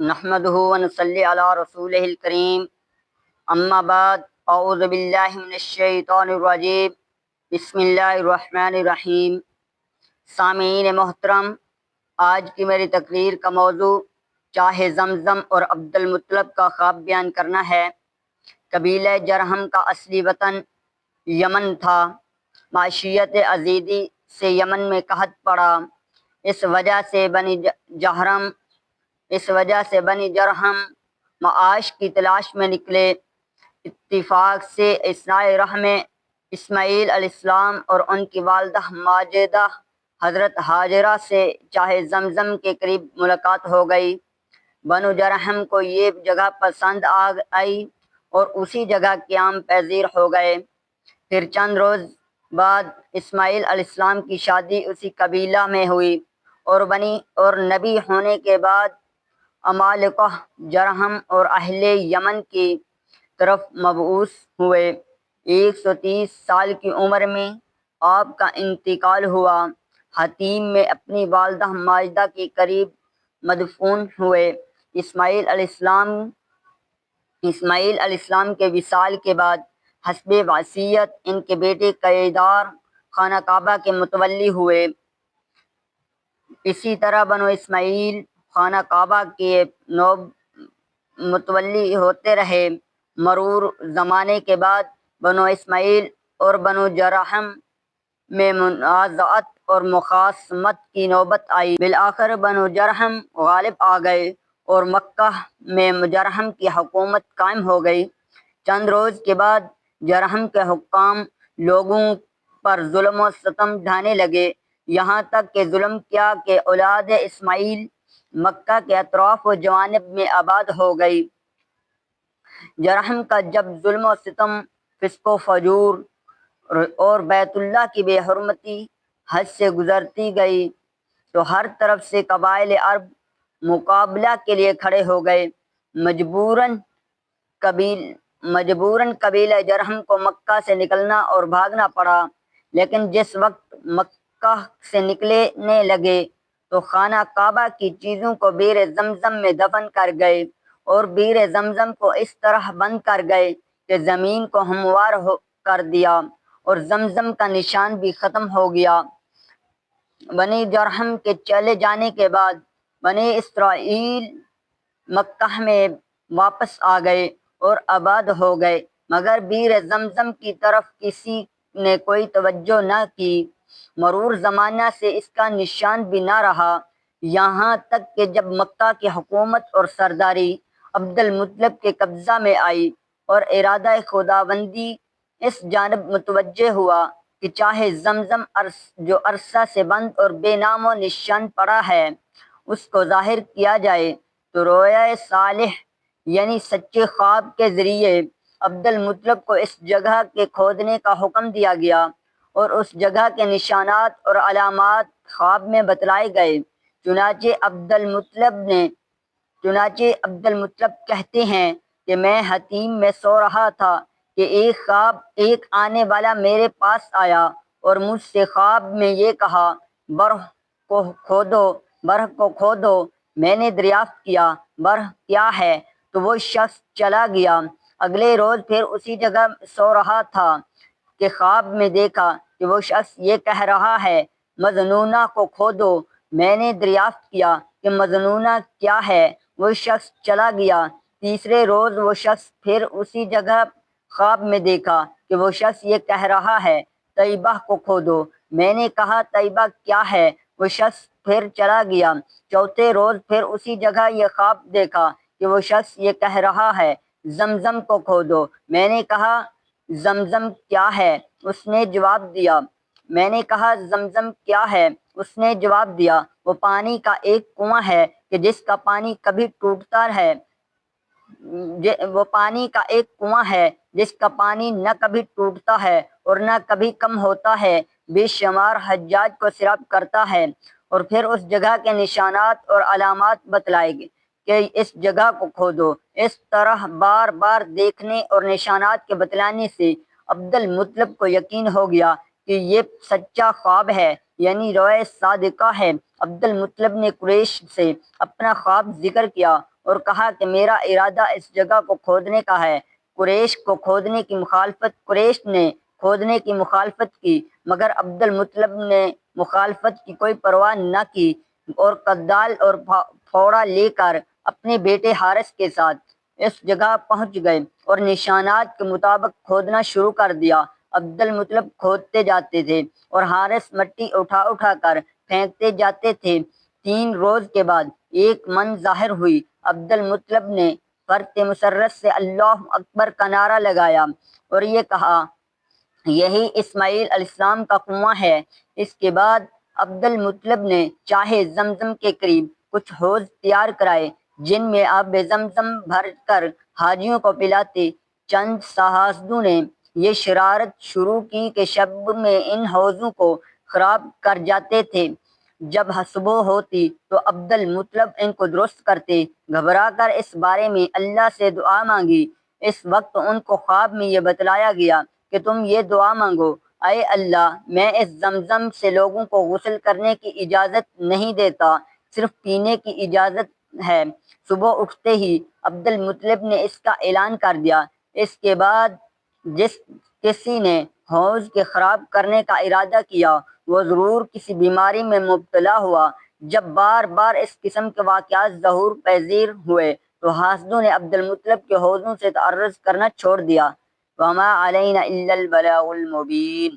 نحمده ونصلي على رسوله الكريم اما بعد اعوذ باللہ من الشیطان الرجیم بسم اللہ الرحمن الرحیم۔ سامعین محترم، آج کی میری تقریر کا موضوع چاہ زمزم اور عبد المطلب کا خواب بیان کرنا ہے۔ قبیلہ جرہم کا اصلی وطن یمن تھا۔ معیشت ازیدی سے یمن میں قحط پڑا۔ اس وجہ سے بنی جرہم معاش کی تلاش میں نکلے۔ اتفاق سے اثناء رحم اسماعیل علیہ السلام اور ان کی والدہ ماجدہ حضرت ہاجرہ سے چاہ زمزم کے قریب ملاقات ہو گئی۔ بنو جرہم کو یہ جگہ پسند آئی اور اسی جگہ قیام پذیر ہو گئے۔ پھر چند روز بعد اسماعیل علیہ السلام کی شادی اسی قبیلہ میں ہوئی اور نبی ہونے کے بعد عمالقہ جرہم اور اہل یمن کی طرف مبعوث ہوئے۔ 130 سال کی عمر میں آپ کا انتقال ہوا۔ حطیم میں اپنی والدہ ماجدہ کے قریب مدفون ہوئے۔ اسماعیل علیہ السلام کے وصال کے بعد حسب وصیت ان کے بیٹے قیدار خانہ کعبہ کے متولی ہوئے۔ اسی طرح بنو اسماعیل خانہ کعبہ کے نوب متولی ہوتے رہے۔ مرور زمانے کے بعد بنو اسماعیل اور بنو جرہم میں منازعات اور مخاصمت کی نوبت آئی۔ بالآخر بنو جرہم غالب آ گئے اور مکہ میں جرہم کی حکومت قائم ہو گئی۔ چند روز کے بعد جرہم کے حکام لوگوں پر ظلم و ستم ڈھانے لگے، یہاں تک کہ ظلم کیا کہ اولاد اسماعیل مکہ کے اطراف و جوانب میں آباد ہو گئی۔ جرہم کا جب ظلم و ستم، فسق و فجور اور بیت اللہ کی بے حرمتی حد سے گزرتی گئی تو ہر طرف سے قبائل عرب مقابلہ کے لیے کھڑے ہو گئے۔ مجبوراً قبیلہ جرہم کو مکہ سے نکلنا اور بھاگنا پڑا، لیکن جس وقت مکہ سے نکلنے لگے تو خانہ کعبہ کی چیزوں کو بئر زمزم میں دفن کر گئے اور بئر زمزم کو اس طرح بند کر گئے کہ زمین کو ہموار کر دیا اور زمزم کا نشان بھی ختم ہو گیا۔ بنی جرہم کے چلے جانے کے بعد بنی اسرائیل مکہ میں واپس آ گئے اور آباد ہو گئے، مگر بئر زمزم کی طرف کسی نے کوئی توجہ نہ کی۔ مرور زمانہ سے اس کا نشان بھی نہ رہا، یہاں تک کہ جب مکہ کی حکومت اور سرداری عبد المطلب کے قبضہ میں آئی اور ارادہ خداوندی اس جانب متوجہ ہوا کہ چاہے زمزم جو عرصہ سے بند اور بے نام و نشان پڑا ہے اس کو ظاہر کیا جائے، تو رویا صالح یعنی سچے خواب کے ذریعے عبد المطلب کو اس جگہ کے کھودنے کا حکم دیا گیا اور اس جگہ کے نشانات اور علامات خواب میں بتلائے گئے۔ چنانچہ عبد المطلب کہتے ہیں کہ میں حطیم میں سو رہا تھا کہ ایک آنے والا میرے پاس آیا اور مجھ سے خواب میں یہ کہا، برہ کو کھودو۔ میں نے دریافت کیا، برہ کیا ہے؟ تو وہ شخص چلا گیا۔ اگلے روز پھر اسی جگہ سو رہا تھا کہ خواب میں دیکھا کہ وہ شخص یہ کہہ رہا ہے، مظنونہ کو کھودو۔ میں نے دریافت کیا کہ مظنونہ کیا ہے؟ وہ شخص چلا گیا۔ تیسرے روز وہ شخص پھر اسی جگہ خواب میں دیکھا کہ وہ شخص یہ کہہ رہا ہے، طیبہ کو کھودو۔ میں نے کہا، طیبہ کیا ہے؟ وہ شخص پھر چلا گیا۔ چوتھے روز پھر اسی جگہ یہ خواب دیکھا کہ وہ شخص یہ کہہ رہا ہے، زمزم کو کھودو۔ میں نے کہا، زمزم کیا ہے؟ اس نے جواب دیا۔ میں نے کہا، زمزم کیا ہے؟ اس نے جواب دیا، وہ پانی کا ایک کنواں ہے کہ جس کا پانی کبھی ٹوٹتا ہے۔ وہ پانی کا ایک کنواں ہے جس کا پانی نہ کبھی ٹوٹتا ہے اور نہ کبھی کم ہوتا ہے، بے شمار حجاج کو سیراب کرتا ہے۔ اور پھر اس جگہ کے نشانات اور علامات بتلائے گئے کہ اس جگہ کو کھودو۔ اس طرح بار بار دیکھنے اور نشانات کے بتلانے سے عبد المطلب کو یقین ہو گیا کہ یہ سچا خواب ہے، یعنی رویا صادقہ ہے۔ عبد المطلب نے قریش سے اپنا خواب ذکر کیا اور کہا کہ میرا ارادہ اس جگہ کو کھودنے کا ہے۔ قریش نے کھودنے کی مخالفت کی، مگر عبد المطلب نے مخالفت کی کوئی پرواہ نہ کی اور کدال اور پھوڑا لے کر اپنے بیٹے حارث کے ساتھ اس جگہ پہنچ گئے اور نشانات کے مطابق کھودنا شروع کر دیا۔ عبد المطلب کھودتے جاتے تھے اور حارث مٹی اٹھا اٹھا کر پھینکتے جاتے تھے۔ 3 روز کے بعد ایک من ظاہر ہوئی۔ عبد المطلب نے فرط مسرت سے اللہ اکبر کا نعرہ لگایا اور یہ کہا، یہی اسماعیل علیہ السلام کا کنواں ہے۔ اس کے بعد عبد المطلب نے چاہے زمزم کے قریب کچھ حوض تیار کرائے جن میں آب زمزم بھر کر حاجیوں کو پلاتے۔ چند حاسدوں نے یہ شرارت شروع کی کہ شب میں ان حوضوں کو خراب کر جاتے تھے، جب صبح ہوتی تو عبد المطلب ان کو درست کرتے۔ گھبرا کر اس بارے میں اللہ سے دعا مانگی۔ اس وقت ان کو خواب میں یہ بتلایا گیا کہ تم یہ دعا مانگو، اے اللہ، میں اس زمزم سے لوگوں کو غسل کرنے کی اجازت نہیں دیتا، صرف پینے کی اجازت ہے۔ صبح اٹھتے ہی عبد المطلب نے اس کا اعلان کر دیا۔ اس کے بعد جس کسی نے حوض کے خراب کرنے کا ارادہ کیا وہ ضرور کسی بیماری میں مبتلا ہوا۔ جب بار بار اس قسم کے واقعات ظہور پذیر ہوئے تو حاسدوں نے عبد المطلب کے حوضوں سے تعرض کرنا چھوڑ دیا۔ وما علینا الا البلاغ المبین۔